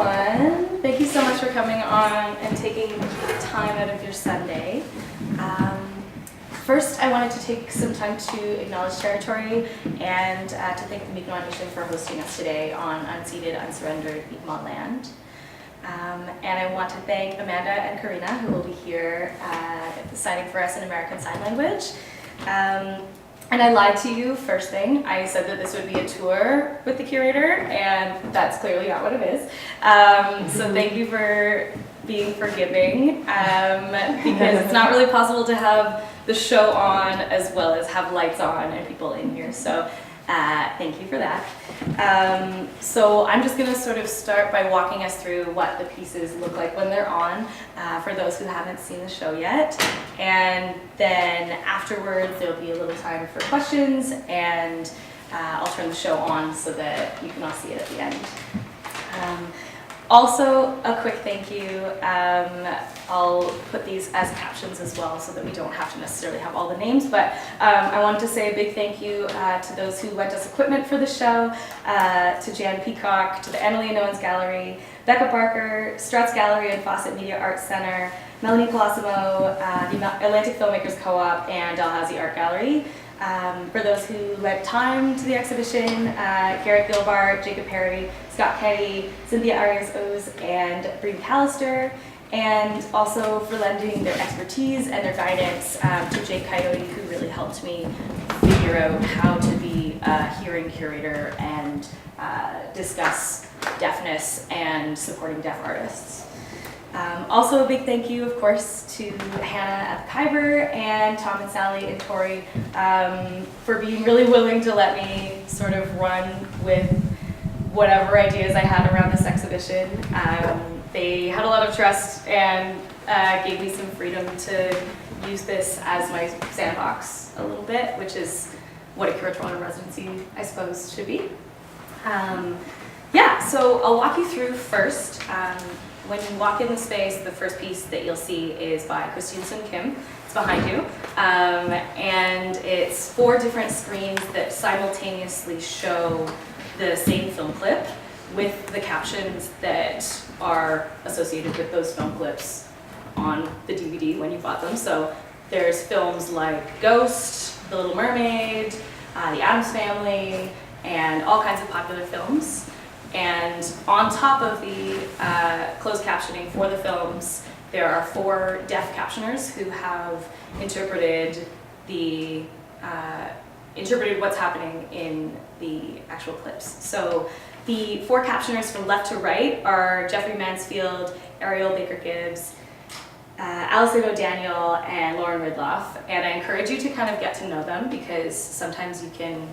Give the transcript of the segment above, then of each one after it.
everyone. Thank you so much for coming on and taking time out of your Sunday. First, I wanted to take some time to acknowledge territory and to thank the Mi'kmaq Nation for hosting us today on unceded, unsurrendered Mi'kmaq land. And I want to thank Amanda and Karina, who will be here signing for us in American Sign Language. And I lied to you first thing. I said that this would be a tour with the Curator, and that's clearly not what it is. So thank you for being forgiving, because it's not really possible to have the show on as well as have lights on and people in here. So thank you for that. So I'm just going to sort of start by walking us through what the pieces look like when they're on, for those who haven't seen the show yet. And then afterwards, there'll be a little time for questions, and I'll turn the show on so that you can all see it at the end. Also, a quick thank you. I'll put these as captions as well so that we don't have to necessarily have all the names, but I wanted to say a big thank you to those who lent us equipment for the show, to Jan Peacock, to the Annalee and Owens Gallery, Becca Barker, Struts Gallery and Fawcett Media Arts Center, Melanie Colosimo, the Atlantic Filmmakers Co-op, and Dalhousie Art Gallery. For those who lent time to the exhibition, Garrett Gilbart, Jacob Perry, Scott Kenny, Cynthia Arias-Oz, and Bree McAllister, and also for lending their expertise and their guidance to Jake Coyote, who really helped me figure out how to be a hearing curator and discuss deafness and supporting deaf artists. Also a big thank you, of course, to Hannah at the Khyber and Tom and Sally and Tori for being really willing to let me sort of run with whatever ideas I had around this exhibition. They had a lot of trust and gave me some freedom to use this as my sandbox a little bit, which is what a curatorial residency, I suppose, should be. Yeah, so I'll walk you through first. When you walk in the space, the first piece that you'll see is by Christine Sun Kim. It's behind you. And it's 4 different screens that simultaneously show the same film clip with the captions that are associated with those film clips on the DVD when you bought them. So there's films like Ghost, The Little Mermaid, The Addams Family, and all kinds of popular films. And on top of the closed captioning for the films, there are 4 deaf captioners who have interpreted what's happening in the actual clips. So the 4 captioners from left to right are Jeffrey Mansfield, Ariel Baker-Gibbs, Alison O'Daniel, and Lauren Ridloff. And I encourage you to kind of get to know them, because sometimes you can,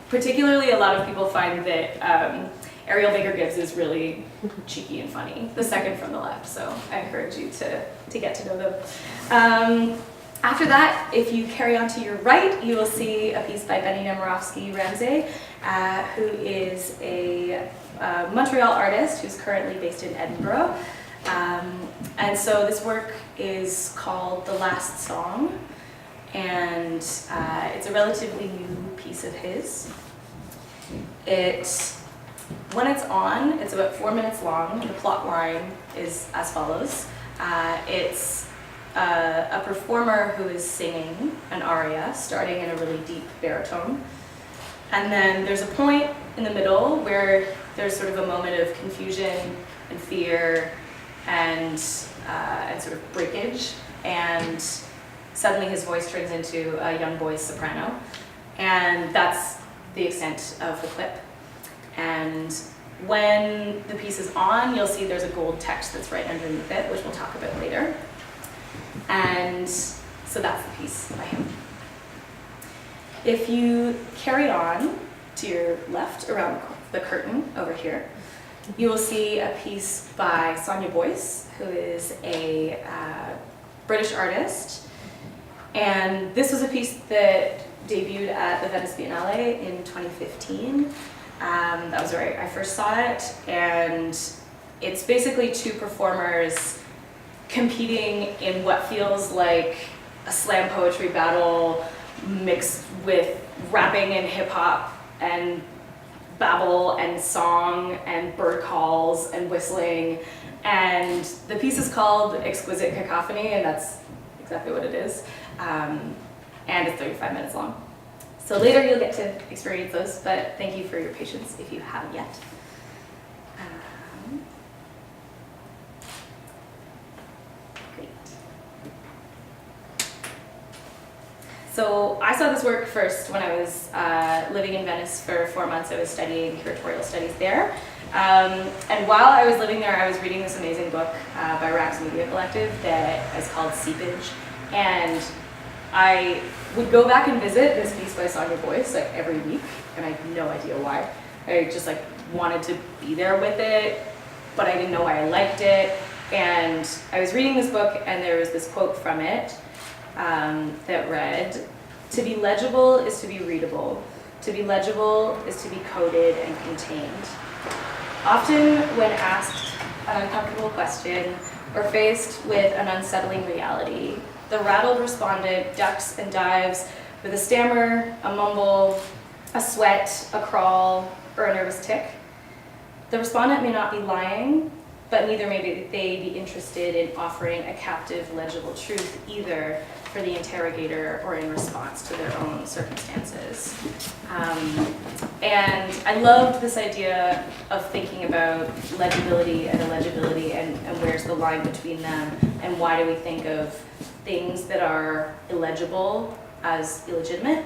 particularly a lot of people find that Ariel Baker-Gibbs is really cheeky and funny, the second from the left, so I encourage you to get to know them. After that, if you carry on to your right, you will see a piece by Benny Nemerofsky Ramsay, who is a Montreal artist who's currently based in Edinburgh. And so this work is called The Last Song, and it's a relatively new piece of his. When it's on, it's about 4 minutes long. The plot line is as follows. It's a performer who is singing an aria, starting in a really deep baritone. And then there's a point in the middle where there's sort of a moment of confusion and fear and sort of breakage. And suddenly his voice turns into a young boy's soprano. And that's the extent of the clip. And when the piece is on, you'll see there's a gold text that's right underneath it, which we'll talk about later. And so that's the piece by him. If you carry on to your left around the curtain over here, you will see a piece by Sonia Boyce, who is a British artist. And this was a piece that debuted at the Venice Biennale in 2015. That was where I first saw it, and it's basically 2 performers competing in what feels like a slam poetry battle mixed with rapping and hip hop, and babble and song and bird calls and whistling. And the piece is called Exquisite Cacophony, and that's exactly what it is. And it's 35 minutes long. So later you'll get to experience those, but thank you for your patience if you haven't yet. Great. So I saw this work first when I was living in Venice for 4 months. I was studying curatorial studies there. And while I was living there, I was reading this amazing book by Ramsay Collective that is called Seepage. And I would go back and visit this piece by Sonia Boyce like every week, and I had no idea why. I just like wanted to be there with it, but I didn't know why I liked it. And I was reading this book, and there was this quote from it that read, "To be legible is to be readable. To be legible is to be coded and contained." Often when asked an uncomfortable question or faced with an unsettling reality, the rattled respondent ducks and dives with a stammer, a mumble, a sweat, a crawl, or a nervous tick. The respondent may not be lying, but neither may they be interested in offering a captive, legible truth either for the interrogator or in response to their own circumstances. And I loved this idea of thinking about legibility and illegibility and where's the line between them, and why do we think of things that are illegible as illegitimate,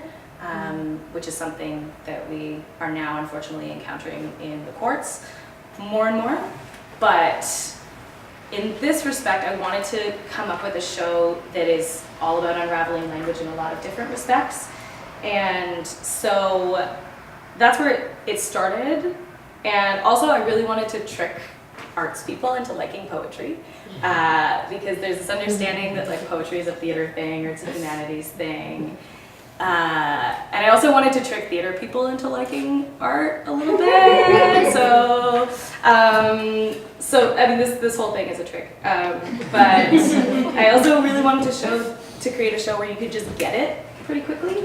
which is something that we are now unfortunately encountering in the courts more and more. But in this respect, I wanted to come up with a show that is all about unraveling language in a lot of different respects. And so that's where it started. And also I really wanted to trick arts people into liking poetry, because there's this understanding that like poetry is a theater thing or it's a humanities thing. And I also wanted to trick theater people into liking art a little bit. So I mean, this whole thing is a trick. But I also really wanted to create a show where you could just get it pretty quickly.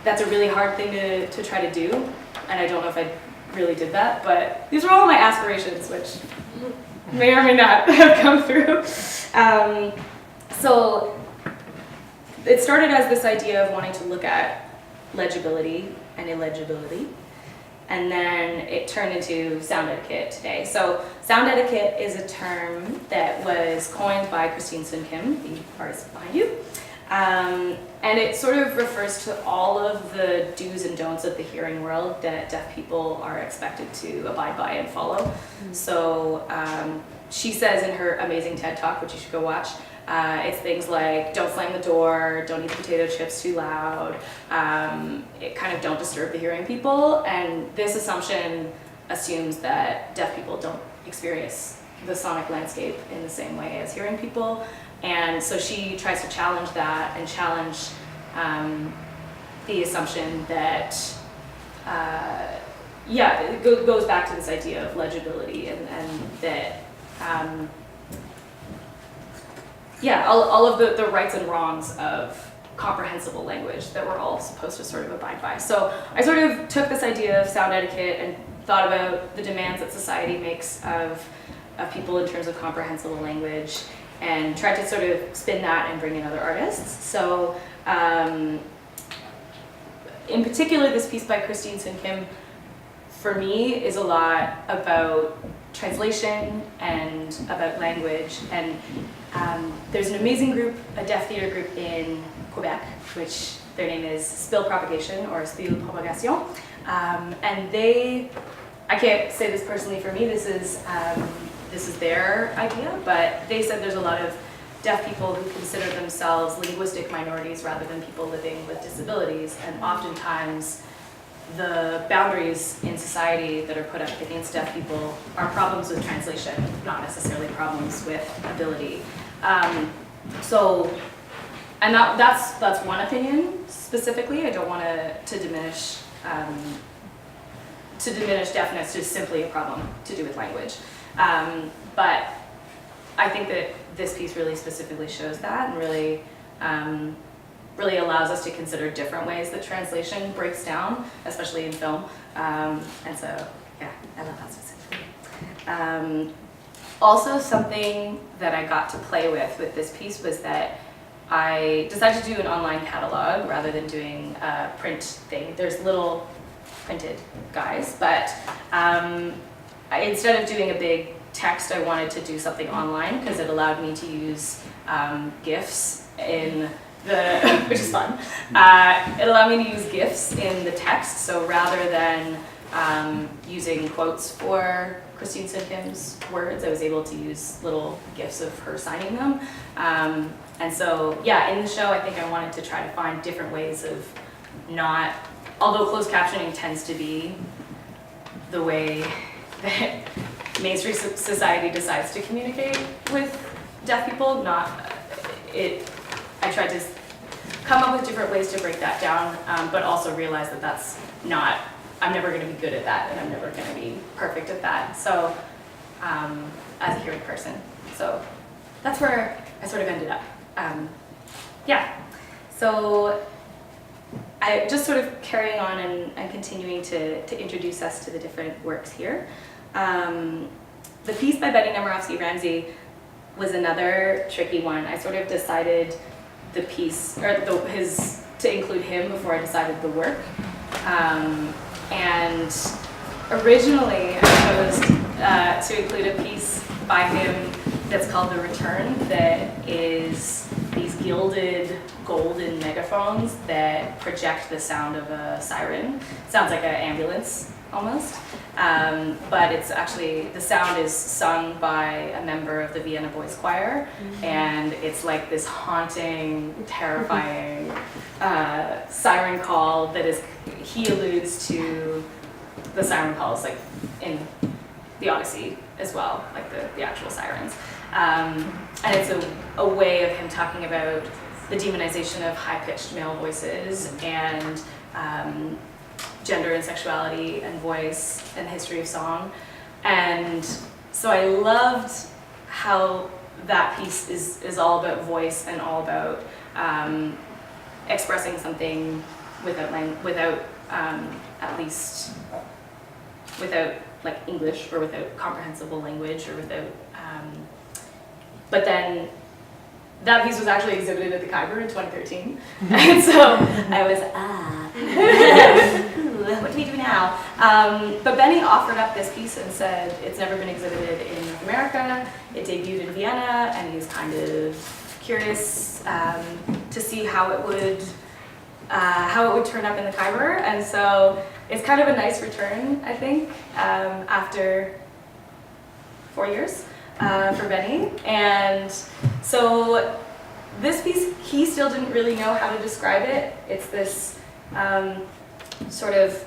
That's a really hard thing to try to do. And I don't know if I really did that, but these are all my aspirations, which may or may not have come through. So it started as this idea of wanting to look at legibility and illegibility, and then it turned into sound etiquette today. So sound etiquette is a term that was coined by Christine Sun Kim, the artist behind you, and it sort of refers to all of the do's and don'ts of the hearing world that deaf people are expected to abide by and follow. So she says in her amazing TED Talk, which you should go watch, it's things like don't slam the door, don't eat the potato chips too loud, it kind of don't disturb the hearing people. And this assumption assumes that deaf people don't experience the sonic landscape in the same way as hearing people. And so she tries to challenge that and challenge the assumption that, it goes back to this idea of legibility and that, all of the rights and wrongs of comprehensible language that we're all supposed to sort of abide by. So I sort of took this idea of sound etiquette and thought about the demands that society makes of people in terms of comprehensible language, and tried to sort of spin that and bring in other artists. So in particular, this piece by Christine Sun Kim, for me, is a lot about translation and about language. And there's an amazing group, a deaf theater group in Quebec, which their name is Spill Propagation, or Spill Propagation. And they, I can't say this personally for me, this is their idea, but they said there's a lot of deaf people who consider themselves linguistic minorities rather than people living with disabilities, and oftentimes the boundaries in society that are put up against deaf people are problems with translation, not necessarily problems with ability. And that's one opinion specifically. I don't want to diminish deafness to simply a problem to do with language. But I think that this piece really specifically shows that and really really allows us to consider different ways that translation breaks down, especially in film. And so, yeah, I love that specifically. Also, something that I got to play with this piece was that I decided to do an online catalog rather than doing a print thing. There's little printed guys, but instead of doing a big text, I wanted to do something online because it allowed me to use GIFs in the, which is fun. It allowed me to use GIFs in the text, so rather than using quotes for Christine Simkim's words, I was able to use little GIFs of her signing them. And so, yeah, in the show, I think I wanted to try to find different ways of not, although closed captioning tends to be the way that mainstream society decides to communicate with deaf people, I tried to come up with different ways to break that down, but also realize that that's not, I'm never going to be good at that, and I'm never going to be perfect at that, so, as a hearing person. So that's where I sort of ended up. Yeah, so I just sort of carrying on and continuing to introduce us to the different works here. The piece by Betty Nemerofsky Ramsay was another tricky one. I sort of decided the piece, or to include him before I decided the work. And originally I chose to include a piece by him that's called The Return, that is these gilded golden megaphones that project the sound of a siren. Sounds like an ambulance almost, but it's actually, the sound is sung by a member of the Vienna Boys Choir, and it's like this haunting, terrifying siren call that is, he alludes to the siren calls like in the Odyssey as well, like the actual sirens. And it's a way of him talking about the demonization of high-pitched male voices and gender and sexuality and voice and the history of song. And so I loved how that piece is all about voice and all about expressing something without like English, or without comprehensible language, or without, but then that piece was actually exhibited at the Khyber in 2013. And so I was, what do we do now? But Benny offered up this piece and said it's never been exhibited in North America. It debuted in Vienna, and he was kind of curious to see how it would turn up in the Khyber. And so it's kind of a nice return, I think, after 4 years for Benny. And so this piece, he still didn't really know how to describe it. It's this sort of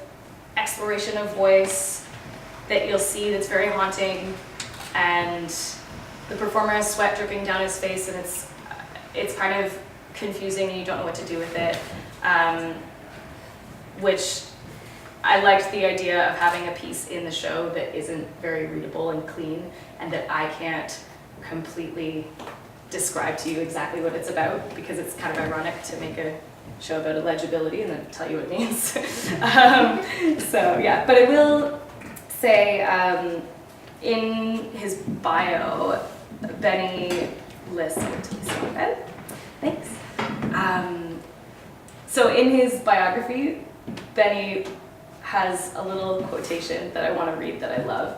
exploration of voice that you'll see that's very haunting, and the performer has sweat dripping down his face, and it's kind of confusing and you don't know what to do with it, which I liked the idea of having a piece in the show that isn't very readable and clean, and that I can't completely describe to you exactly what it's about, because it's kind of ironic to make a show about illegibility and then tell you what it means. So yeah, but I will say in his bio, Benny lists, thanks. So in his biography, Benny has a little quotation that I want to read that I love.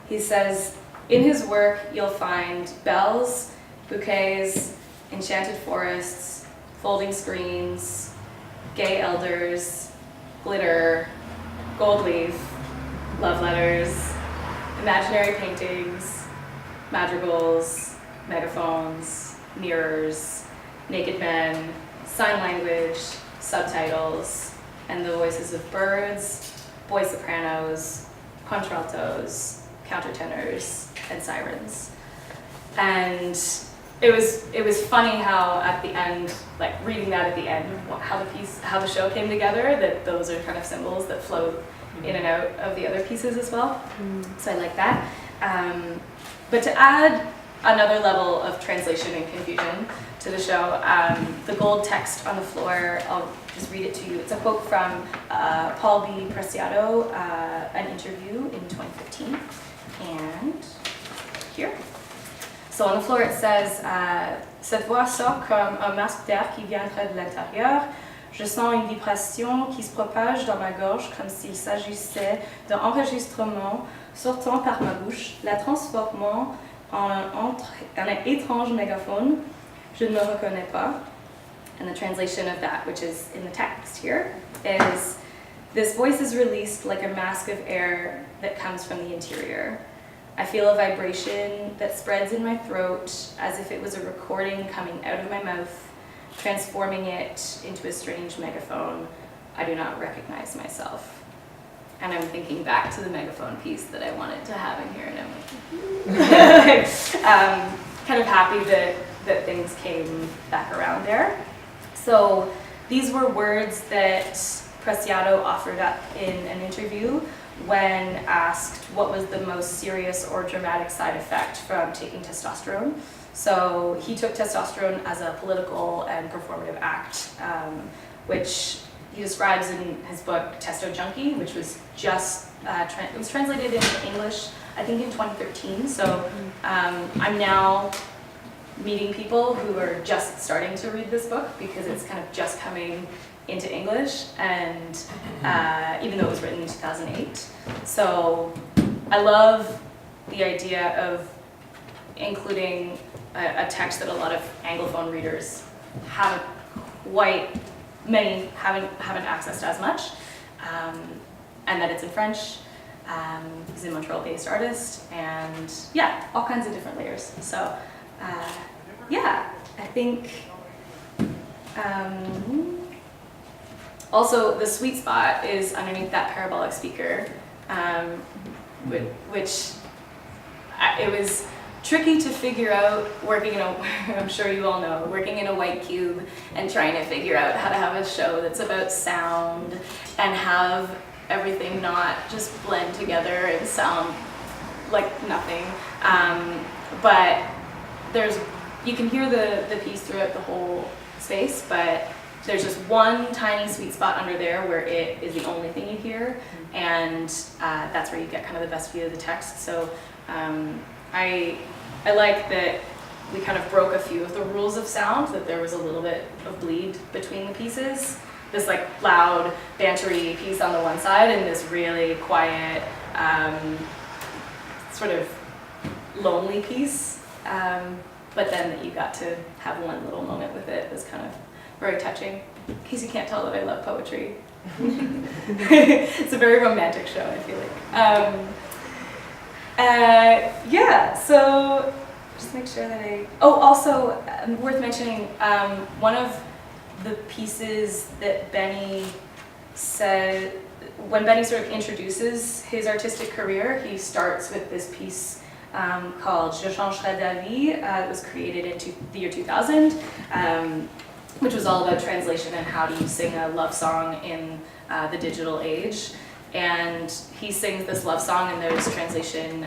He says, "In his work, you'll find bells, bouquets, enchanted forests, folding screens, gay elders, glitter, gold leaf, love letters, imaginary paintings, madrigals, megaphones, mirrors, naked men, sign language, subtitles, and the voices of birds, boy sopranos, contraltos, countertenors, and sirens." And it was funny how at the end, like reading that at the end, how the show came together, that those are kind of symbols that flow in and out of the other pieces as well. So I like that. But to add another level of translation and confusion to the show. The gold text on the floor, I'll just read it to you. It's a quote from Paul B. Preciado, an interview in 2015. And here. So on the floor it says, cette voix sort comme un masque d'air qui viendrait de l'intérieur. Je sens une vibration qui se propage dans ma gorge comme s'il s'agissait d'un enregistrement sortant par ma bouche, la transformant en un étrange mégaphone. Je ne me reconnais pas. And the translation of that, which is in the text here, is this voice is released like a mask of air that comes from the interior. I feel a vibration that spreads in my throat as if it was a recording coming out of my mouth, transforming it into a strange megaphone. I do not recognize myself. And I'm thinking back to the megaphone piece that I wanted to have in here, and I'm like, kind of happy that things came back around there. So these were words that Preciado offered up in an interview when asked what was the most serious or dramatic side effect from taking testosterone. So he took testosterone as a political and performative act, which he describes in his book Testo Junkie, which was just it was translated into English, I think in 2013. So I'm now meeting people who are just starting to read this book because it's kind of just coming into English, and even though it was written in 2008. So I love the idea of including a text that a lot of Anglophone readers haven't haven't accessed as much, and that it's in French. He's a Montreal-based artist, and yeah, all kinds of different layers. So yeah, I think also the sweet spot is underneath that parabolic speaker, which it was tricky to figure out working in a, I'm sure you all know, working in a white cube and trying to figure out how to have a show that's about sound and have everything not just blend together and sound like nothing. But you can hear the piece throughout the whole space, but there's just one tiny sweet spot under there where it is the only thing you hear, and that's where you get kind of the best view of the text. So I like that we kind of broke a few of the rules of sound, that there was a little bit of bleed between the pieces. This like loud, bantery piece on the one side and this really quiet, sort of lonely piece. But then that you got to have one little moment with it was kind of very touching. In case you can't tell that I love poetry. It's a very romantic show, I feel like. Yeah, so just make sure that also worth mentioning, one of the pieces that Benny said, when Benny sort of introduces his artistic career, he starts with this piece called Je changerai d'avis. It was created in the year 2000, which was all about translation and how do you sing a love song in the digital age. And he sings this love song, and there's translation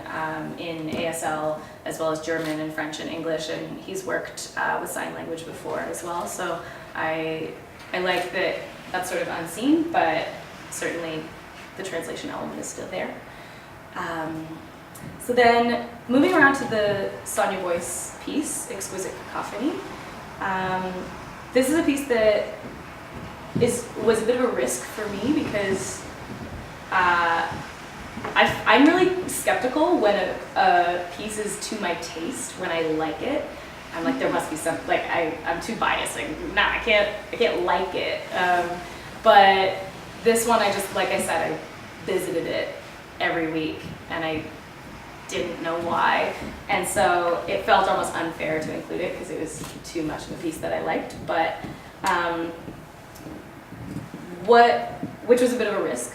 in ASL as well as German and French and English, and he's worked with sign language before as well. So I like that that's sort of unseen, but certainly the translation element is still there. So then moving around to the Sonia Boyce piece, Exquisite Cacophony. This is a piece that was a bit of a risk for me because I'm really skeptical when a piece is to my taste. When I like it, I'm like, there must be some, like I'm too biased. Like, nah, I can't like it. But this one, I just, like I said, I visited it every week, and I didn't know why, and so it felt almost unfair to include it because it was too much of a piece that I liked. But which was a bit of a risk.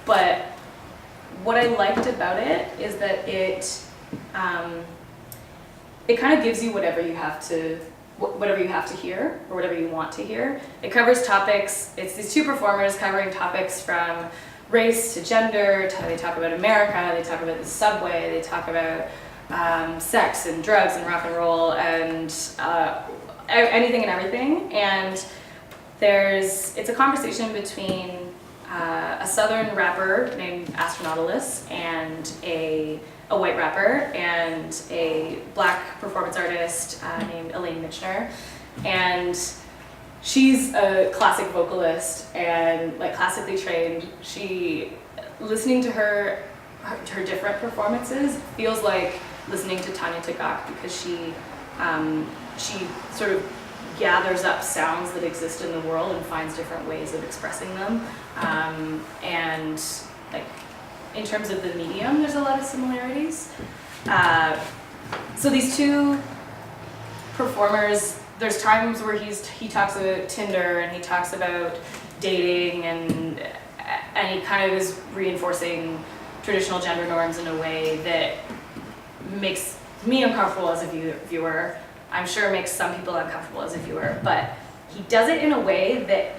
But what I liked about it is that it kind of gives you whatever you have to hear, or whatever you want to hear. It covers topics. It's these two performers covering topics from race to gender. They talk about America. They talk about the subway. They talk about sex and drugs and rock and roll and anything and everything. And it's a conversation between a southern rapper named Astronautilus and a white rapper and a black performance artist named Elaine Michener. And she's a classic vocalist and like classically trained. Listening to her different performances feels like listening to Tanya Tagaq, because she sort of gathers up sounds that exist in the world and finds different ways of expressing them. And like in terms of the medium, there's a lot of similarities. So these two performers, there's times where he talks about Tinder and he talks about dating, and he kind of is reinforcing traditional gender norms in a way that makes me uncomfortable as a viewer. I'm sure makes some people uncomfortable as a viewer, but he does it in a way that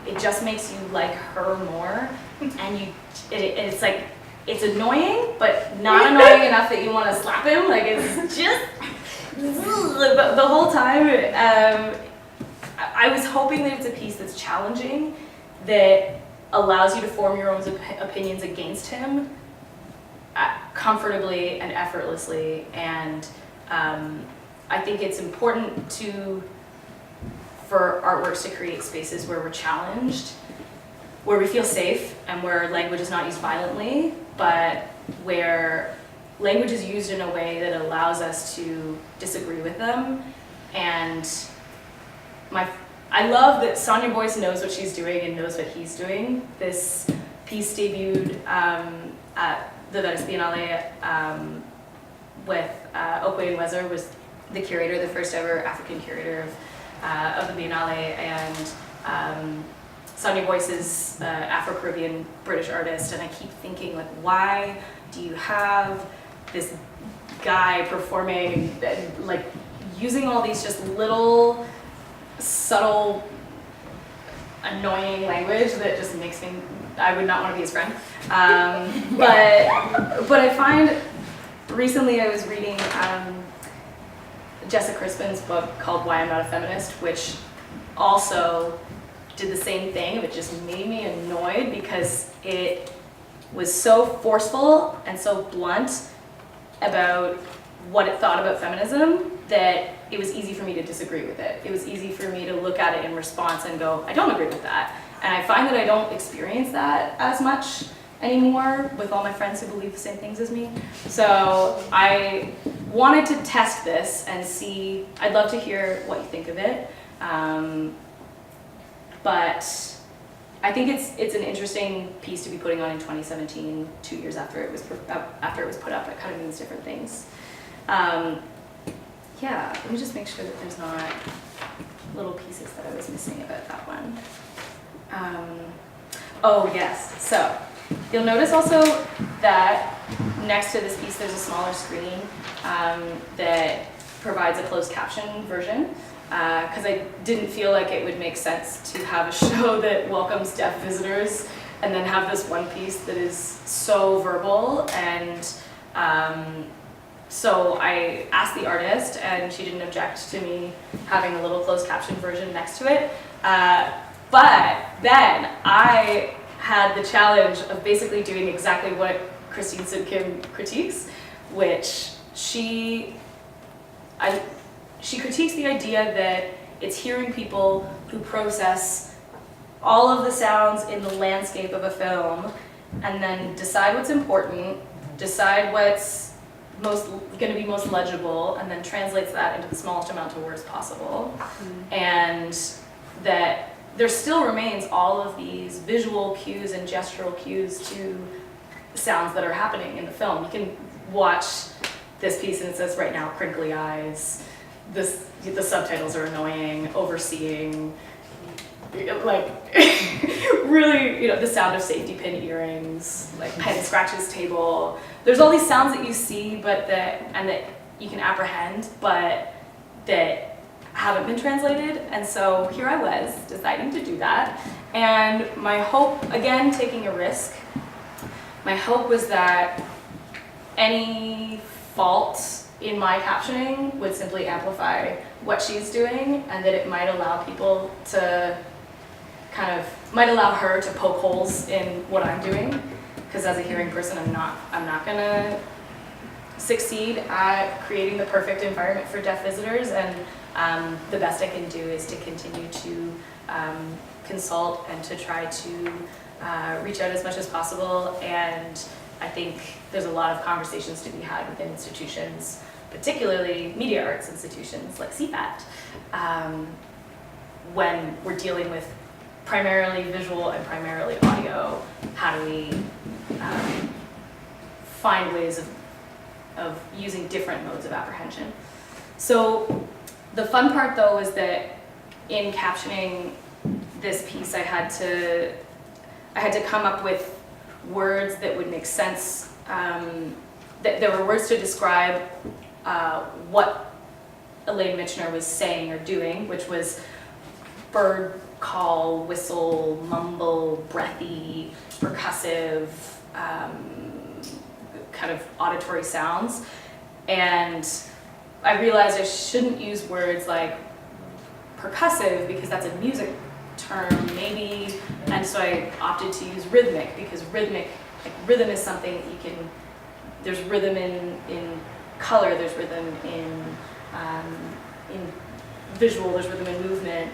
it just makes you like her more, and it's like, it's annoying, but not annoying enough that you want to slap him. Like, it's just the whole time. I was hoping that it's a piece that's challenging, that allows you to form your own opinions against him comfortably and effortlessly. And I think it's important for artworks to create spaces where we're challenged, where we feel safe, and where language is not used violently, but where language is used in a way that allows us to disagree with them. And I love that Sonia Boyce knows what she's doing and knows what he's doing. This piece debuted at the Venice Biennale with Okwe Nwezer was the curator, the first ever African curator of the Biennale, and Sonia Boyce is an Afro-Caribbean British artist, and I keep thinking, like, why do you have this guy performing, like, using all these just little, subtle, annoying language that just makes me, I would not want to be his friend. But I find, recently I was reading Jessica Crispin's book called Why I'm Not a Feminist, which also did the same thing. It just made me annoyed because it was so forceful and so blunt about what it thought about feminism that it was easy for me to disagree with it. It was easy for me to look at it in response and go, I don't agree with that. And I find that I don't experience that as much anymore with all my friends who believe the same things as me. So I wanted to test this and see, I'd love to hear what you think of it. But I think it's an interesting piece to be putting on in 2017, 2 years after it was put up. It kind of means different things. Yeah, let me just make sure that there's not little pieces that I was missing about that one. Oh yes, so you'll notice also that next to this piece there's a smaller screen that provides a closed caption version, because I didn't feel like it would make sense to have a show that welcomes deaf visitors and then have this one piece that is so verbal. And so I asked the artist, and she didn't object to me having a little closed caption version next to it. But then I had the challenge of basically doing exactly what Christine Sid Kim critiques, which she critiques the idea that it's hearing people who process all of the sounds in the landscape of a film and then decide what's important, decide what's going to be most legible, and then translates that into the smallest amount of words possible. Mm-hmm. And that there still remains all of these visual cues and gestural cues to sounds that are happening in the film. You can watch this piece and it says right now, crinkly eyes. The subtitles are annoying, overseeing, like really, the sound of safety pin earrings, like pen scratches table. There's all these sounds that you see, that you can apprehend, but that haven't been translated. And so here I was deciding to do that. And my hope, again, taking a risk, my hope was that any fault in my captioning would simply amplify what she's doing, and that it might allow people to might allow her to poke holes in what I'm doing, because as a hearing person, I'm not gonna succeed at creating the perfect environment for deaf visitors, and the best I can do is to continue to consult and to try to reach out as much as possible. And I think there's a lot of conversations to be had within institutions, particularly media arts institutions like CFAT, when we're dealing with primarily visual and primarily audio. How do we find ways of using different modes of apprehension? So the fun part, though, is that in captioning this piece, I had to come up with words that would make sense. That there were words to describe what Elaine Michener was saying or doing, which was bird call, whistle, mumble, breathy, percussive, kind of auditory sounds. And I realized I shouldn't use words like percussive because that's a music term, maybe, and so I opted to use rhythmic, because rhythm is something that you can, there's rhythm in color, there's rhythm in visual, there's rhythm in movement,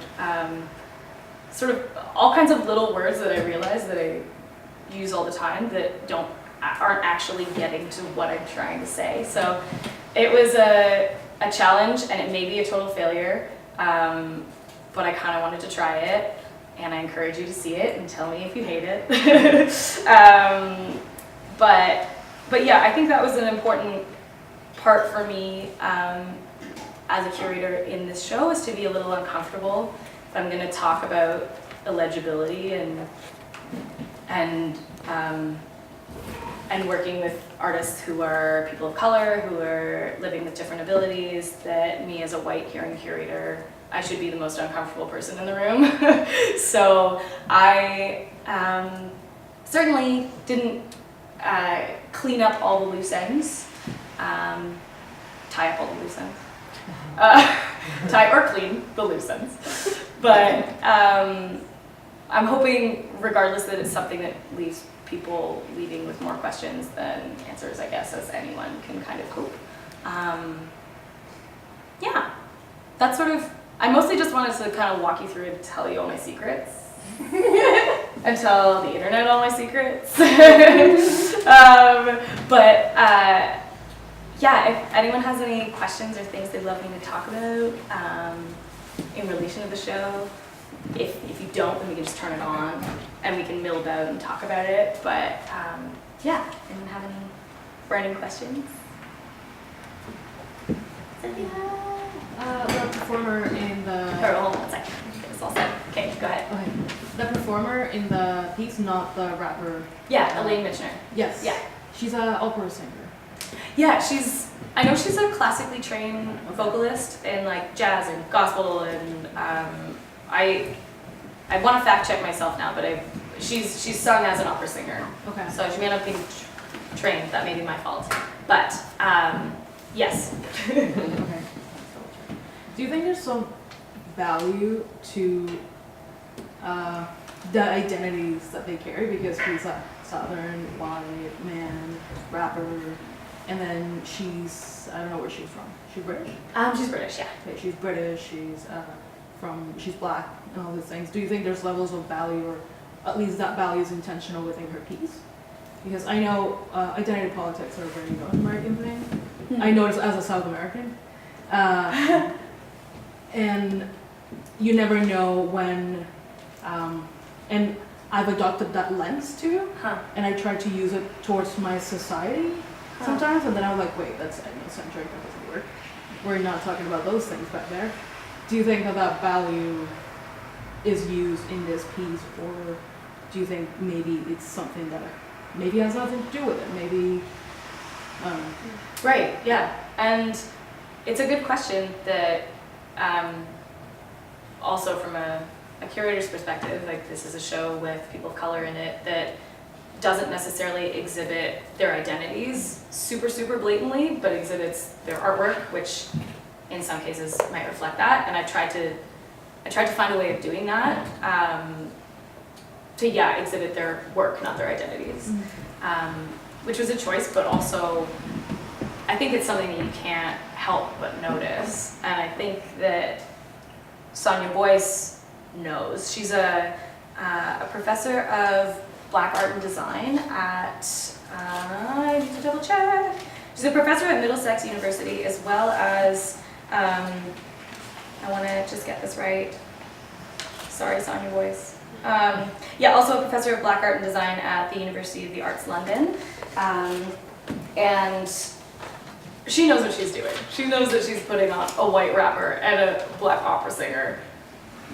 sort of all kinds of little words that I realize that I use all the time that aren't actually getting to what I'm trying to say. So it was a challenge, and it may be a total failure, but I kind of wanted to try it, and I encourage you to see it and tell me if you hate it. But yeah, I think that was an important part for me as a curator in this show, is to be a little uncomfortable if I'm going to talk about illegibility and working with artists who are people of color, who are living with different abilities, that me as a white hearing curator, I should be the most uncomfortable person in the room. So I certainly didn't clean up all the loose ends, tie up all the loose ends, tie or clean the loose ends. But I'm hoping, regardless, that it's something that leaves people leaving with more questions than answers, I guess, as anyone can kind of hope. Yeah, that's sort of, I mostly just wanted to kind of walk you through and tell you all my secrets. And tell the internet all my secrets. Yeah, if anyone has any questions or things they'd love me to talk about in relation to the show, if you don't, then we can just turn it on and we can mill about and talk about it. But yeah, anyone have any burning questions? Cynthia? The performer in the... Hold on one second. Get this all set. Okay, go ahead. Okay. The performer in the piece, not the rapper. Yeah, Elaine Michener. Yes. Yeah. She's an opera singer. Yeah, I know she's a classically trained vocalist in like jazz and gospel, and I want to fact check myself now, but she's sung as an opera singer. Okay. So she may not be trained. That may be my fault. But yes. Okay. Do you think there's some value to the identities that they carry? Because he's a southern, white man, rapper, and then she's, I don't know where she's from. She's British? She's British, yeah. Okay, she's British, she's black, and all these things. Do you think there's levels of value, or at least that value is intentional within her piece? Because I know identity politics are a very North American thing. I notice as a South American. And you never know when, and I've adopted that lens too, and I try to use it towards my society sometimes, and then I'm like, wait, that's ethnocentric, that doesn't work. We're not talking about those things back there. Do you think that value is used in this piece, or do you think maybe it's something that maybe has nothing to do with it? Maybe, Right, yeah. And it's a good question that also from a curator's perspective, like this is a show with people of color in it, that doesn't necessarily exhibit their identities super blatantly, but exhibits their artwork, which in some cases might reflect that. And I tried to find a way of doing that to exhibit their work, not their identities, which was a choice, but also I think it's something that you can't help but notice. And I think that Sonia Boyce knows. She's a professor of Black Art and Design at, I need to double check. She's a professor at Middlesex University, as well as, I want to just get this right. Sorry, Sonia Boyce. Also a professor of Black Art and Design at the University of the Arts London. And she knows what she's doing. She knows that she's putting on a white rapper and a black opera singer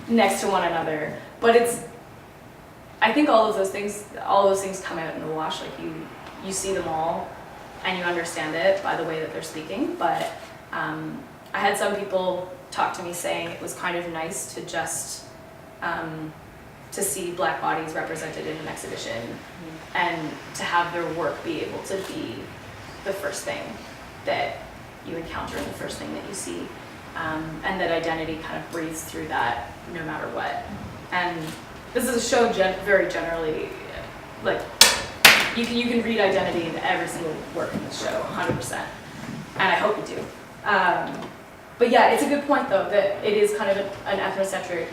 next to one another. But I think all of those things come out in the wash. Like you see them all and you understand it by the way that they're speaking. But I had some people talk to me saying it was kind of nice to just to see Black bodies represented in an exhibition and to have their work be able to be the first thing that you encounter and the first thing that you see, and that identity kind of breathes through that no matter what. And this is a show very generally, like, you can read identity in every single work in this show, 100%, and I hope you do. But yeah, it's a good point though, that it is kind of an ethnocentric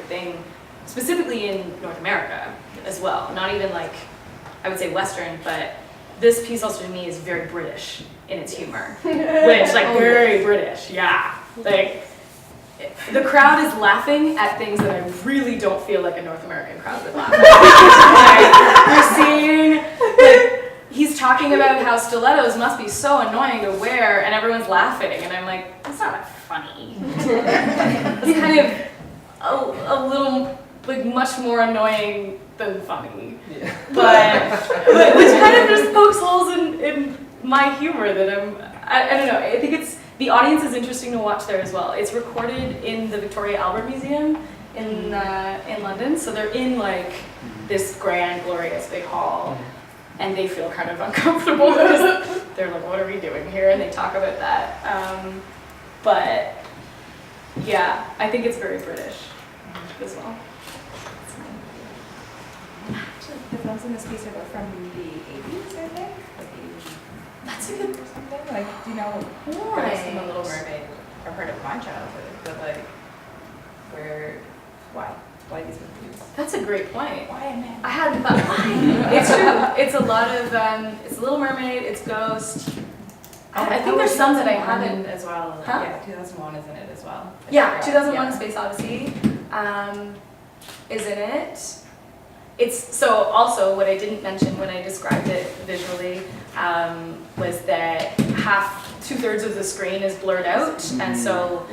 thing, specifically in North America as well. Not even like, I would say Western, but this piece also to me is very British in its humor, which like very British, yeah. Like the crowd is laughing at things that I really don't feel like a North American crowd would laugh at. Like, we're seeing, like, he's talking about how stilettos must be so annoying to wear, and everyone's laughing, and I'm like, that's not that funny. It's kind of a little, like, much more annoying than funny. Yeah. But which kind of just pokes holes in my humor that I don't know. I think the audience is interesting to watch there as well. It's recorded in the Victoria Albert Museum in London, so they're in like this grand, glorious big hall, and they feel kind of uncomfortable. They're like, "What are we doing here?" And they talk about that. But yeah, I think it's very British as well. The films in this piece are from the 80s, I think. That's a good. Or something. Like, do you know? Right. I've seen The Little Mermaid or part of my childhood, but like, why these movies? That's a great point. Why a man? I hadn't thought. Why? It's true. It's a lot of. It's Little Mermaid. It's Ghost. I think there's some that I haven't as well. Huh? Yeah, 2001 is in it as well. Yeah, 2001: A Space Odyssey is in it. It's so also what I didn't mention when I described it visually was that 2/3 of the screen is blurred out, and so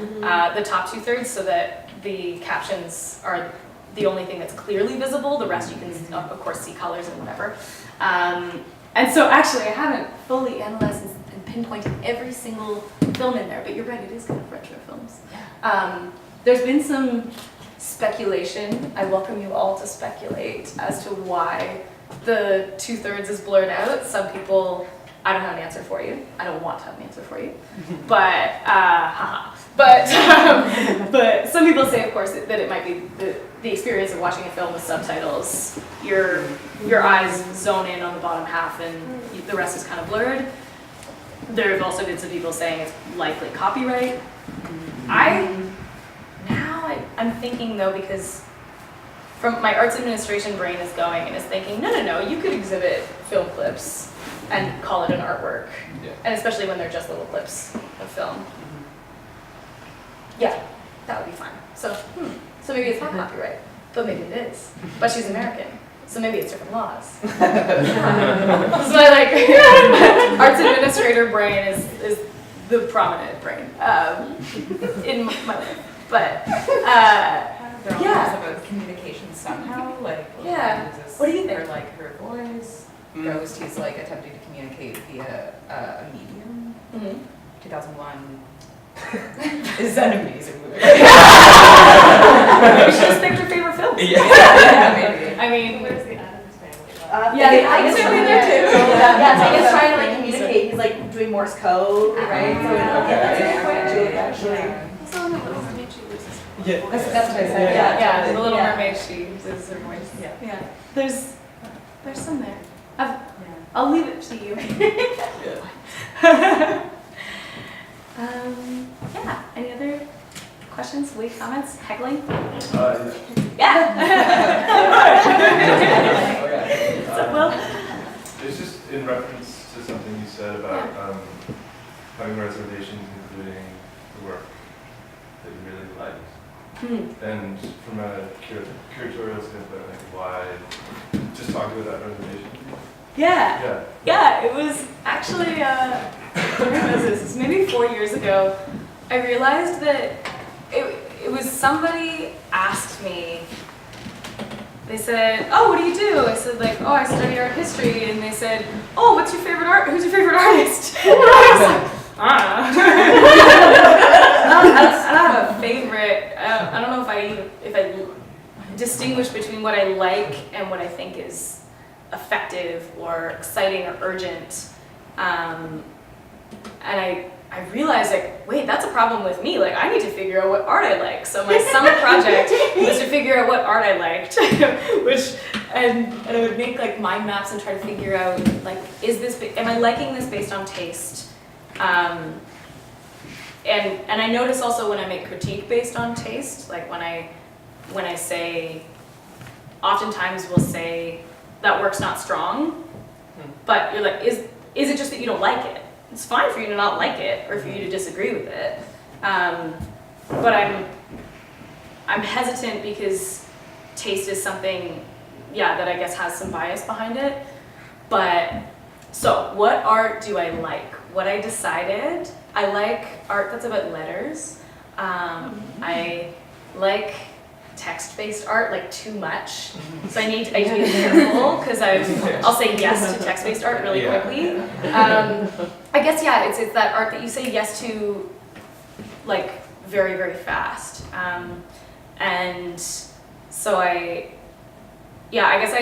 the top 2/3, so that the captions are the only thing that's clearly visible. The rest you can of course see colors and whatever. And so actually I haven't fully analyzed and pinpointed every single film in there, but you're right, it is kind of retro films. There's been some speculation. I welcome you all to speculate as to why the 2/3 is blurred out. Some people, I don't have an answer for you. I don't want to have an answer for you. But, but some people say, of course, that it might be the experience of watching a film with subtitles. Your eyes zone in on the bottom half and the rest is kind of blurred. There have also been some people saying it's likely copyright. I'm thinking though, because from my arts administration brain is going and is thinking, no, you could exhibit film clips and call it an artwork. Yeah. And especially when they're just little clips of film. Yeah, that would be fine. So maybe it's not copyright, but maybe it is. But she's American, so maybe it's different laws. This is my arts administrator brain is the prominent brain in my life. But they're all yeah. about communication somehow. Like yeah. What do you think? Or like her voice. Ghost, he's like attempting to communicate via a medium. 2001 is an amazing movie. Maybe she just picked her favorite films. Yeah, maybe. I mean, where's the Addams Family? Yeah, I guess I'm in there too. Yeah, I guess trying to like communicate. He's like doing Morse code, right? So that's a good point, Julie, actually. Also in the Little Mermaid, she loses. Yeah. That's what I said. Yeah, the Little Yeah. Mermaid, she loses her voice. Yeah. Yeah, there's some there. I'll leave it to you. Yeah, any other questions, wait, comments, heckling? Yeah. What's up, Will? It's just in reference to something you said about having reservations, including the work that you really liked. And from a curatorial standpoint, like why, just talk about that reservation. Yeah, it was actually, when was this? Maybe 4 years ago. I realized that it was somebody asked me, they said, oh, what do you do? I said like, oh, I study art history. And they said, oh, who's your favorite artist? And I was like, I don't have a favorite. I don't know if I distinguish between what I like and what I think is effective or exciting or urgent. And I realized, like, wait, that's a problem with me. Like, I need to figure out what art I like. So my summer project was to figure out what art I liked, and I would make like mind maps and try to figure out, like, am I liking this based on taste? And I notice also when I make critique based on taste, like when I say, oftentimes we'll say that work's not strong, but you're like, is it just that you don't like it? It's fine for you to not like it or for you to disagree with it, but I'm hesitant because taste is something, that I guess has some bias behind it. But so what art do I like? What I decided, I like art that's about letters. I like text-based art, like too much. So I need to be careful because I'll say yes to text-based art really quickly. I guess it's that art that you say yes to, like, very, very fast. And so I guess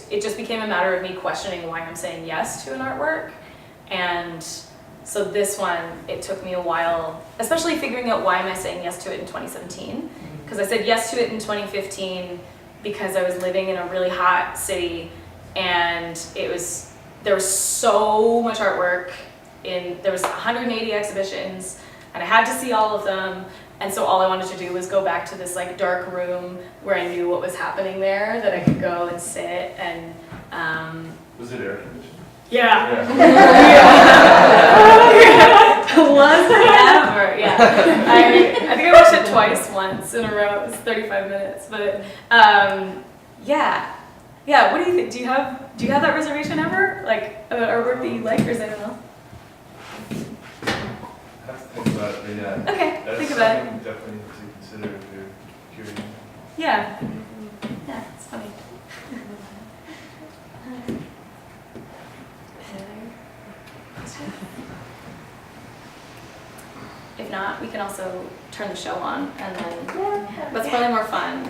it just became a matter of me questioning why I'm saying yes to an artwork. And so this one, it took me a while, especially figuring out why am I saying yes to it in 2017. Because I said yes to it in 2015 because I was living in a really hot city and there was so much artwork there was 180 exhibitions and I had to see all of them, and so all I wanted to do was go back to this like dark room where I knew what was happening there, that I could go and sit and Was it air conditioned? yeah. Was ever, yeah. I think I watched it twice once in a row. It was 35 minutes, but yeah. What do you think? Do you have that reservation ever? Like about artwork that you like, or is it else? I have to think about it, but yeah. Okay, That's think about it. something definitely to consider if you're curious. Yeah, it's funny. If not, we can also turn the show on, and then that's probably more fun.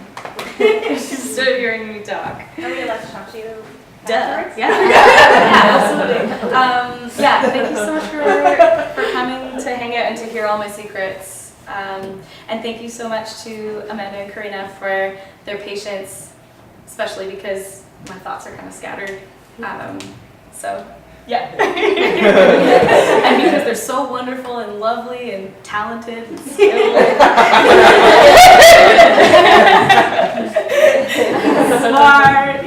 Instead of hearing me talk. Are we allowed to talk to you? Duh. afterwards? Absolutely. Thank you so much for coming to hang out and to hear all my secrets. And thank you so much to Amanda and Karina for their patience, especially because my thoughts are kind of scattered. And because they're so wonderful and lovely and talented and skilled. Smart,